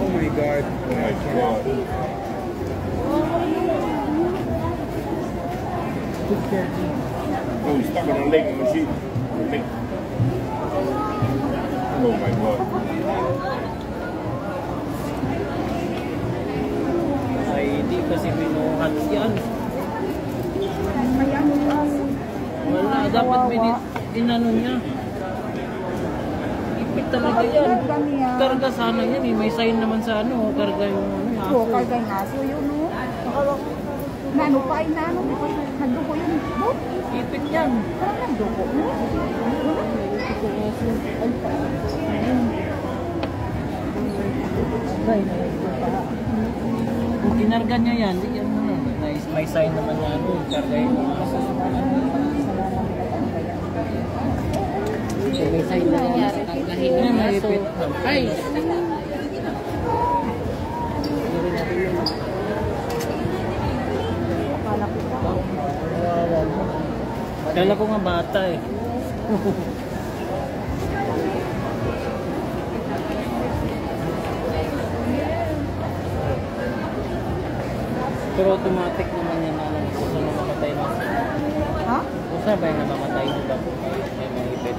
my God. Oh my God. Oh, he's stuck on a leg machine. Leg. Oh my God. Ay, hindi kasi binuhat yan. Wala, dapat inano niya. Ipit talaga yan. Karga sana yan eh. May sign naman sa ano. Karga yung aso. Karga yung aso yun o. Nano pa ay nano. Nagduko yun. Ipit yan. Parang nagduko mo. Kung kinarga niya yan, di yan ano. May sign naman na ano. Karga yung aso. May sign na nangyari. Kargahin yung aso. Ay! Kala ko nga bata eh. Pero automatic naman yan na kung saan namamatay na. Ha? Kung saan ba yung namamatay na ba? May ipit.